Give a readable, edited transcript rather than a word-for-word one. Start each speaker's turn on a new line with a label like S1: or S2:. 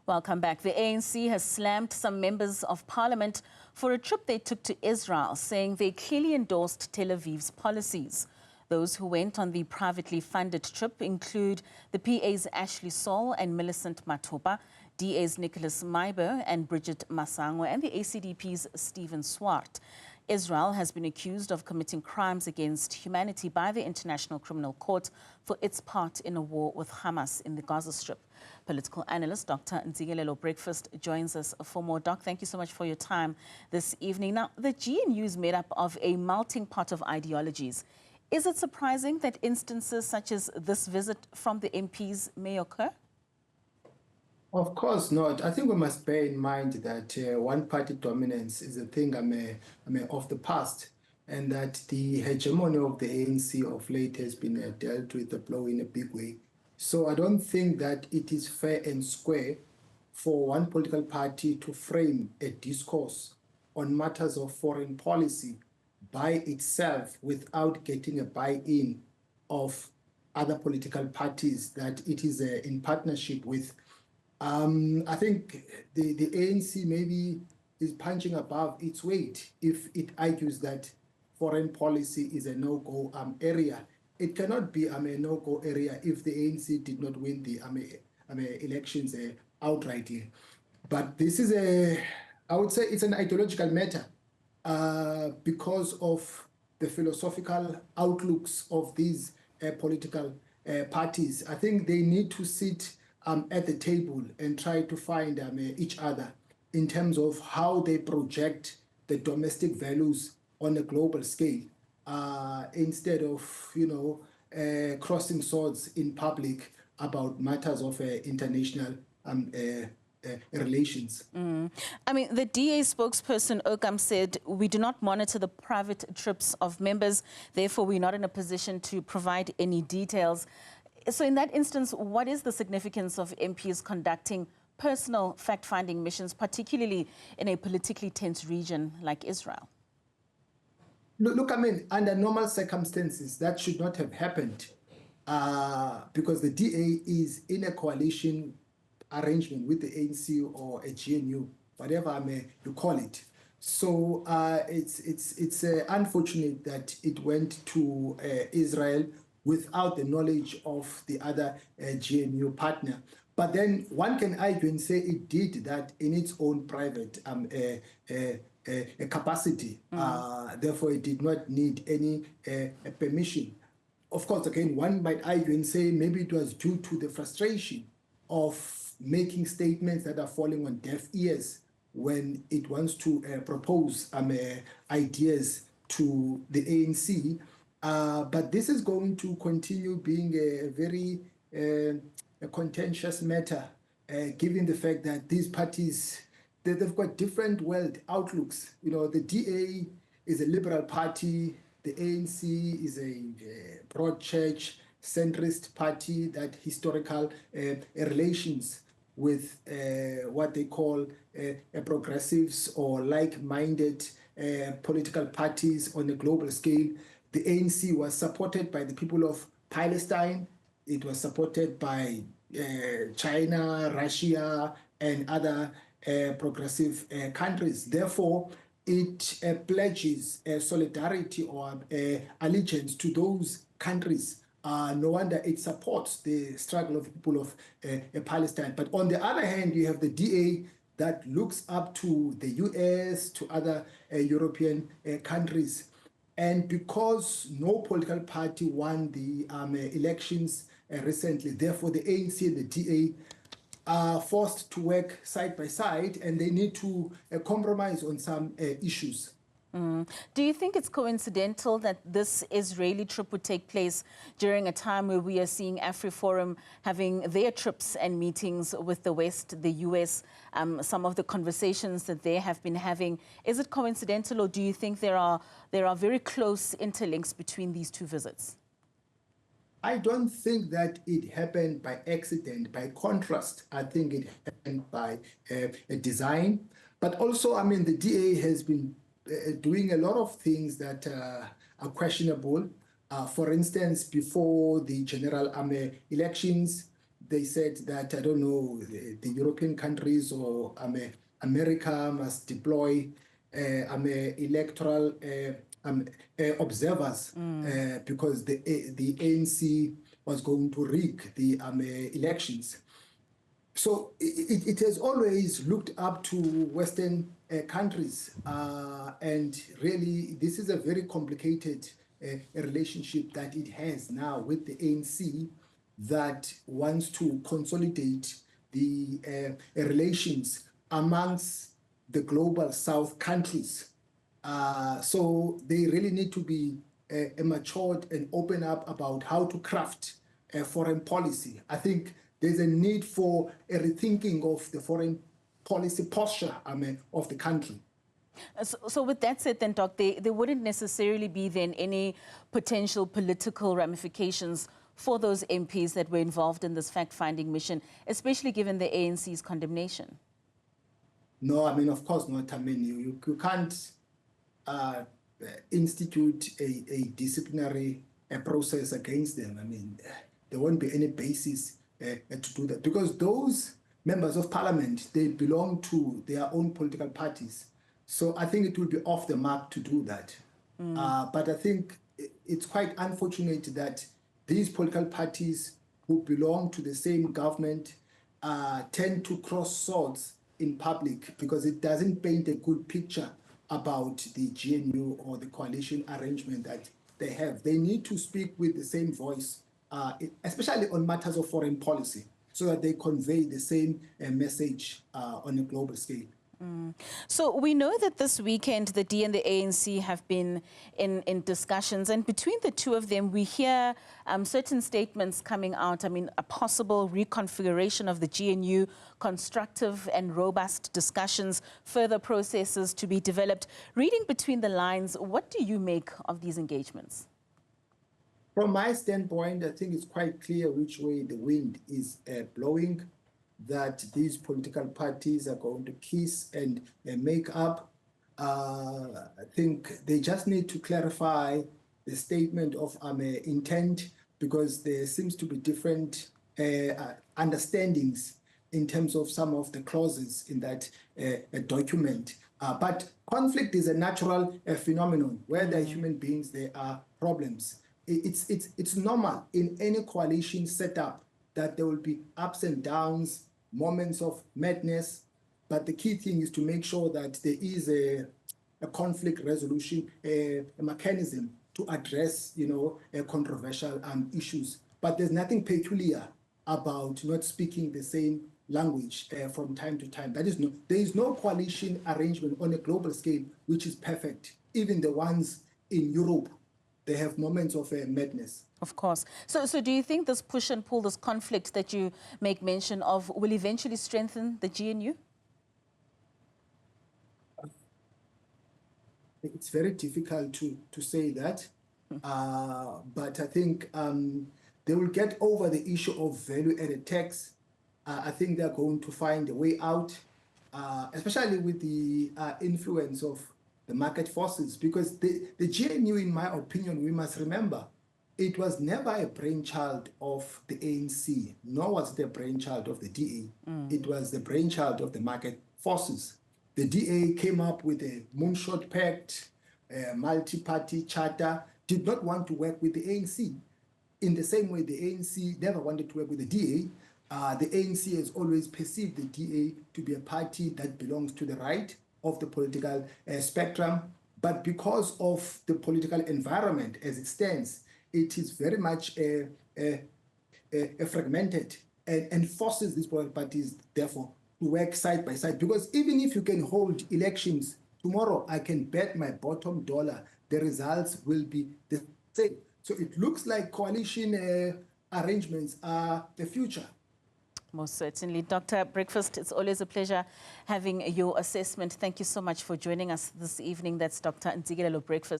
S1: Welcome back. The ANC has slammed some members of parliament for a trip they took to Israel, saying they clearly endorsed Tel Aviv's policies. Those who went on the privately funded trip include the PA's Ashley Saul and Millicent Mathopa, DA's Nicholas Myburgh and Bridget Masango, and the ACDP's Stephen Swart. Israel has been accused of committing crimes against humanity by the International Criminal Court for its part in a war with Hamas in the Gaza Strip. Political analyst Dr. Ntsikelelo Breakfast joins us for more. Doc, thank you so much for your time this evening. Now, the GNU is made up of a melting pot of ideologies. Is it surprising that instances such as this visit from the MPs may occur?
S2: Of course not. I think we must bear in mind that one-party dominance is a thing of the past, and that the hegemony of the ANC of late has been dealt with a blow in a big way. So I don't think that it is fair and square for one political party to frame a discourse on matters of foreign policy by itself without getting a buy-in of other political parties that it is in partnership with. I think the ANC maybe is punching above its weight if it argues that foreign policy is a no-go area. It cannot be a no-go area if the ANC did not win the elections outrightly. But this is I would say it's an ideological matter because of the philosophical outlooks of these political parties. I think they need to sit at the table and try to find each other in terms of how they project the domestic values on a global scale, instead of, crossing swords in public about matters of international relations.
S1: I mean, the DA spokesperson, Okam, said, "We do not monitor the private trips of members, therefore we're not in a position to provide any details." So in that instance, what is the significance of MPs conducting personal fact-finding missions, particularly in a politically tense region like Israel?
S2: Look, I mean, under normal circumstances, that should not have happened because the DA is in a coalition arrangement with the ANC or a GNU, whatever you call it. So it's unfortunate that it went to Israel without the knowledge of the other GNU partner. But then one can argue and say it did that in its own private capacity. Therefore, it did not need any permission. Of course, again, one might argue and say maybe it was due to the frustration of making statements that are falling on deaf ears when it wants to propose ideas to the ANC. But this is going to continue being a very contentious matter, given the fact that these parties, they've got different world outlooks. The DA is a liberal party, the ANC is a broad church, centrist party that historical relations with what they call progressives or like-minded political parties on a global scale. The ANC was supported by the people of Palestine. It was supported by China, Russia, and other progressive countries. Therefore, it pledges solidarity or allegiance to those countries. No wonder it supports the struggle of the people of Palestine. But on the other hand, you have the DA that looks up to the US, to other European countries. And because no political party won the elections recently, therefore the ANC and the DA are forced to work side by side, and they need to compromise on some issues.
S1: Do you think it's coincidental that this Israeli trip would take place during a time where we are seeing AfriForum having their trips and meetings with the West, the US, some of the conversations that they have been having? Is it coincidental, or do you think there are very close interlinks between these two visits?
S2: I don't think that it happened by accident. By contrast, I think it happened by a design. But also, I mean, the DA has been doing a lot of things that are questionable. For instance, before the general elections, they said that, I don't know, the European countries or America must deploy electoral observers because the ANC was going to rig the elections. So it has always looked up to Western countries, and really this is a very complicated relationship that it has now with the ANC that wants to consolidate the relations amongst the global South countries. So they really need to be matured and open up about how to craft a foreign policy. I think there's a need for a rethinking of the foreign policy posture of the country.
S1: So with that said then, Doc, there wouldn't necessarily be then any potential political ramifications for those MPs that were involved in this fact-finding mission, especially given the ANC's condemnation?
S2: No, I mean, of course not. I mean, you can't institute a disciplinary process against them. I mean, there won't be any basis to do that because those members of parliament, they belong to their own political parties. So I think it will be off the mark to do that. But I think it's quite unfortunate that these political parties who belong to the same government tend to cross swords in public because it doesn't paint a good picture about the GNU or the coalition arrangement that they have. They need to speak with the same voice, especially on matters of foreign policy, so that they convey the same message on a global scale.
S1: So we know that this weekend the D and the ANC have been in discussions, and between the two of them we hear certain statements coming out. I mean, a possible reconfiguration of the GNU, constructive and robust discussions, further processes to be developed. Reading between the lines, what do you make of these engagements?
S2: From my standpoint, I think it's quite clear which way the wind is blowing, that these political parties are going to kiss and make up. I think they just need to clarify the statement of intent, because there seems to be different understandings in terms of some of the clauses in that document. But conflict is a natural phenomenon. Where there are human beings, there are problems. It's normal in any coalition setup that there will be ups and downs, moments of madness, but the key thing is to make sure that there is a conflict resolution, a mechanism to address, controversial issues. But there's nothing peculiar about not speaking the same language from time to time. There is no coalition arrangement on a global scale which is perfect. Even the ones in Europe, they have moments of madness.
S1: Of course. So do you think this push and pull, this conflict that you make mention of, will eventually strengthen the GNU?
S2: It's very difficult to say that, but I think they will get over the issue of value-added tax. I think they're going to find a way out, especially with the influence of the market forces, because the GNU, in my opinion, we must remember, it was never a brainchild of the ANC, nor was it a brainchild of the DA. It was the brainchild of the market forces. The DA came up with a moonshot pact, a multi-party charter, did not want to work with the ANC. In the same way, the ANC never wanted to work with the DA. The ANC has always perceived the DA to be a party that belongs to the right of the political spectrum. But because of the political environment as it stands, it is very much fragmented and forces these political parties, therefore, to work side by side. Because even if you can hold elections tomorrow, I can bet my bottom dollar the results will be the same. So it looks like coalition arrangements are the future.
S1: Most certainly. Dr. Breakfast, it's always a pleasure having your assessment. Thank you so much for joining us this evening. That's Dr. Ntsikelelo Breakfast.